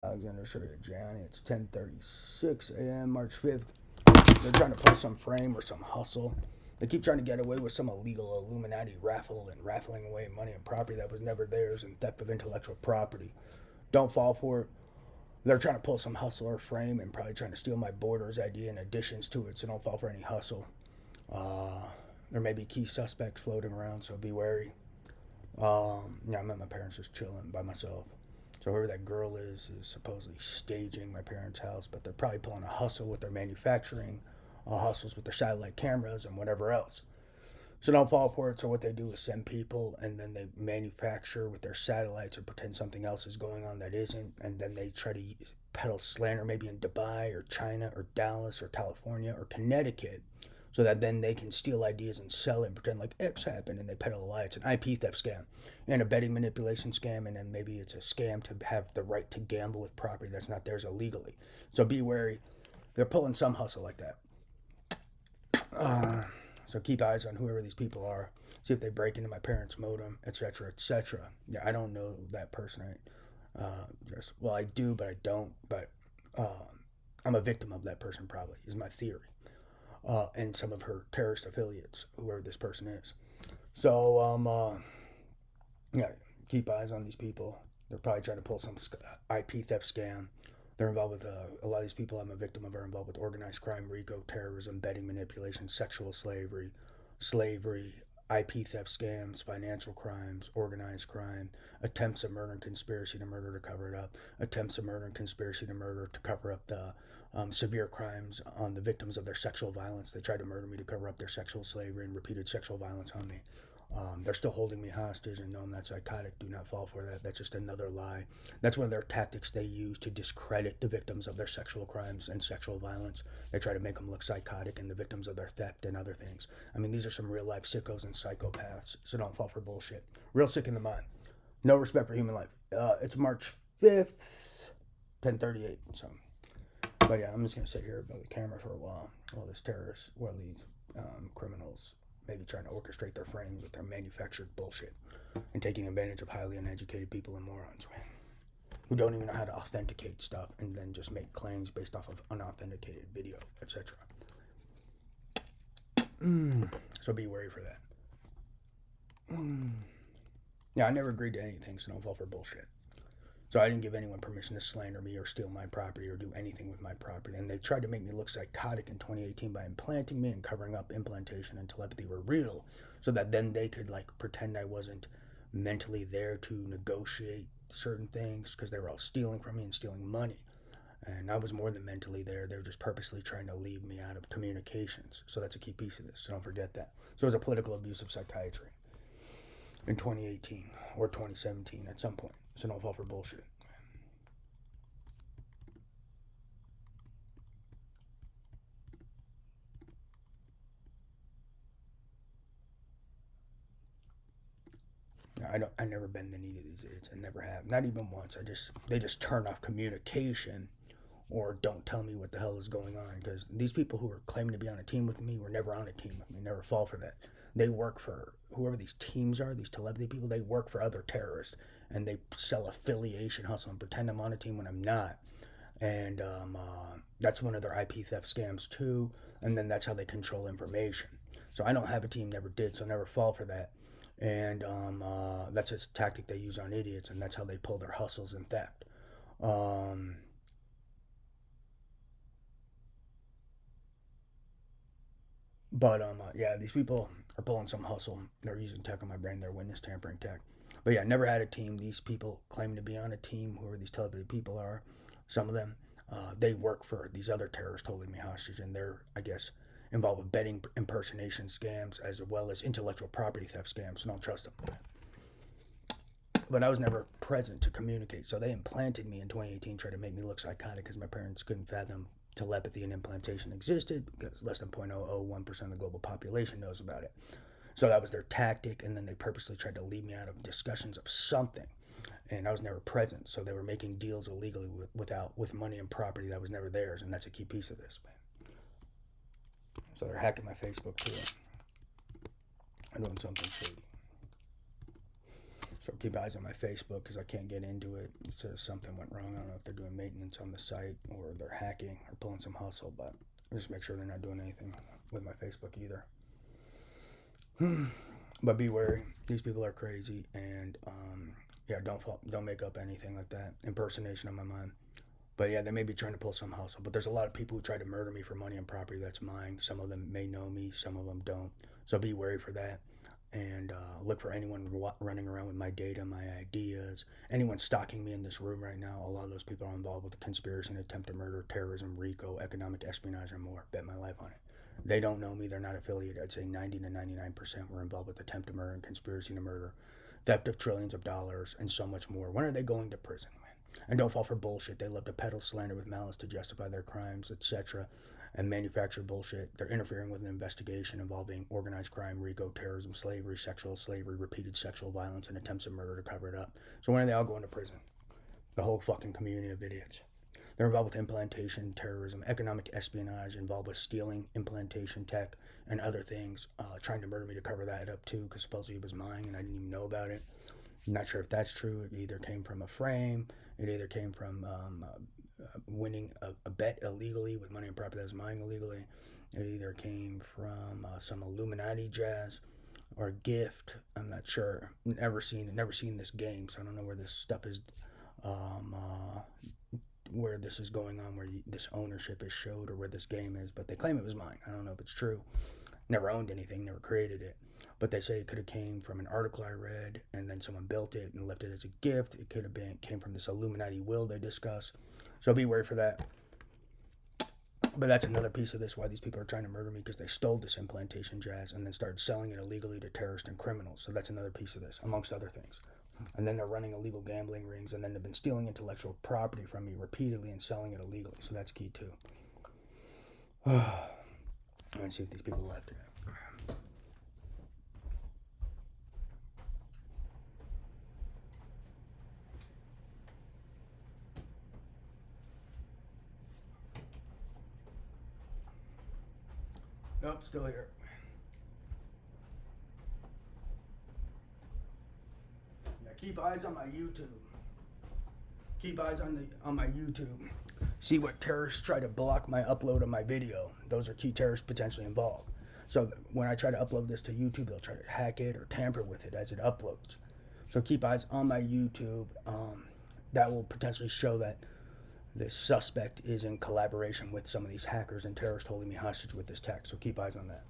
Alexander Gianni. It's 10:36 a.m. March 5th. They're trying to pull some frame or some hustle. They keep trying to get away with some illegal Illuminati raffle and raffling away money and property that was never theirs and theft of intellectual property. Don't fall for it. They're trying to pull some hustle or frame and probably trying to steal my borders idea and additions to it, so don't fall for any hustle. There may be key suspects floating around, so be wary. Yeah, I'm at my parents just chilling by myself. So whoever that girl is supposedly staging my parents' house, but they're probably pulling a hustle with their manufacturing, hustles with their satellite cameras and whatever else. So don't fall for it. So what they do is send people, and then they manufacture with their satellites or pretend something else is going on that isn't, and then they try to peddle slander maybe in Dubai or China or Dallas or California or Connecticut, so that then they can steal ideas and sell it and pretend like X happened, and they peddle a lie. It's an IP theft scam and a betting manipulation scam, and then maybe it's a scam to have the right to gamble with property that's not theirs illegally. So be wary. They're pulling some hustle like that. So keep eyes on whoever these people are. See if they break into my parents' modem, etc., etc. Yeah, I don't know that person. Well, I do, but I don't. But I'm a victim of that person, probably, is my theory. And some of her terrorist affiliates, whoever this person is. So, yeah, keep eyes on these people. They're probably trying to pull some IP theft scam. They're involved with a lot of these people I'm a victim of are involved with organized crime, RICO, terrorism, betting manipulation, sexual slavery, IP theft scams, financial crimes, organized crime, attempts of murder and conspiracy to murder to cover it up, attempts of murder and conspiracy to murder to cover up the severe crimes on the victims of their sexual violence. They tried to murder me to cover up their sexual slavery and repeated sexual violence on me. They're still holding me hostage and know I'm not psychotic. Do not fall for that. That's just another lie. That's one of their tactics they use to discredit the victims of their sexual crimes and sexual violence. They try to make them look psychotic and the victims of their theft and other things. I mean, these are some real life sickos and psychopaths, so don't fall for bullshit. Real sick in the mind. No respect for human life. It's March 5th, 10:38. So, but yeah, I'm just going to sit here by the camera for a while this terrorist, these criminals maybe trying to orchestrate their frames with their manufactured bullshit and taking advantage of highly uneducated people and morons, man, who don't even know how to authenticate stuff and then just make claims based off of unauthenticated video, etc. So be wary for that. Yeah, I never agreed to anything, so don't fall for bullshit. So I didn't give anyone permission to slander me or steal my property or do anything with my property. And they tried to make me look psychotic in 2018 by implanting me and covering up implantation and telepathy were real, so that then they could pretend I wasn't mentally there to negotiate certain things because they were all stealing from me and stealing money. And I was more than mentally there. They were just purposely trying to leave me out of communications. So that's a key piece of this. So don't forget that. So it was a political abuse of psychiatry in 2018 or 2017 at some point. So don't fall for bullshit. I never bend the knee to these idiots. I never have. Not even once. They just turn off communication or don't tell me what the hell is going on, because these people who are claiming to be on a team with me were never on a team with me. Never fall for that. They work for whoever these teams are, these telepathy people. They work for other terrorists and they sell affiliation hustle and pretend I'm on a team when I'm not. And that's one of their IP theft scams too. And then that's how they control information. So I don't have a team, never did, so never fall for that. And that's just a tactic they use on idiots, and that's how they pull their hustles and theft. But yeah, these people are pulling some hustle. They're using tech on my brain. They're witness tampering tech. But yeah, never had a team. These people claim to be on a team. Whoever these telepathy people are, some of them, they work for these other terrorists holding me hostage, and they're, I guess, involved with betting impersonation scams as well as intellectual property theft scams. So don't trust them. But I was never present to communicate. So they implanted me in 2018, tried to make me look psychotic because my parents couldn't fathom telepathy and implantation existed, because less than 0.001% of the global population knows about it. So that was their tactic, and then they purposely tried to leave me out of discussions of something, and I was never present. So they were making deals illegally with money and property that was never theirs, and that's a key piece of this, man. So they're hacking my Facebook too. I'm doing something shady. So keep eyes on my Facebook because I can't get into it. It says something went wrong. I don't know if they're doing maintenance on the site or they're hacking or pulling some hustle, but just make sure they're not doing anything with my Facebook either. But be wary. These people are crazy, and yeah, don't make up anything like that. Impersonation on my mind. But yeah, they may be trying to pull some hustle. But there's a lot of people who try to murder me for money and property that's mine. Some of them may know me, some of them don't. So be wary for that. And look for anyone running around with my data, my ideas. Anyone stalking me in this room right now, a lot of those people are involved with the conspiracy and attempt to murder, terrorism, RICO, economic espionage, and more. Bet my life on it. They don't know me. They're not affiliated. I'd say 90 to 99% were involved with attempt to murder and conspiracy to murder, theft of trillions of dollars, and so much more. When are they going to prison, man? And don't fall for bullshit. They love to peddle slander with malice to justify their crimes, etc., and manufacture bullshit. They're interfering with an investigation involving organized crime, RICO, terrorism, slavery, sexual slavery, repeated sexual violence, and attempts of murder to cover it up. So when are they all going to prison? The whole fucking community of idiots. They're involved with implantation, terrorism, economic espionage, involved with stealing implantation tech and other things, trying to murder me to cover that up too, because supposedly it was mine and I didn't even know about it. I'm not sure if that's true. It either came from a frame, it either came from winning a bet illegally with money and property that was mine illegally. It either came from some Illuminati jazz or a gift. I'm not sure. Never seen this game, so I don't know where this stuff is. Where this is going on, where this ownership is showed, or where this game is, but they claim it was mine. I don't know if it's true. Never owned anything, never created it, but they say it could have came from an article I read, and then someone built it and left it as a gift. It could have came from this Illuminati will they discuss. So be wary for that. But that's another piece of this, why these people are trying to murder me, because they stole this implantation jazz and then started selling it illegally to terrorists and criminals. So that's another piece of this, amongst other things. And then they're running illegal gambling rings, and then they've been stealing intellectual property from me repeatedly and selling it illegally. So that's key too. Let's see if these people left here. Nope, still here. Yeah, keep eyes on my YouTube. Keep eyes on my YouTube. See what terrorists try to block my upload of my video. Those are key terrorists potentially involved. So when I try to upload this to YouTube, they'll try to hack it or tamper with it as it uploads. So keep eyes on my YouTube. That will potentially show that the suspect is in collaboration with some of these hackers and terrorists holding me hostage with this tech. So keep eyes on that.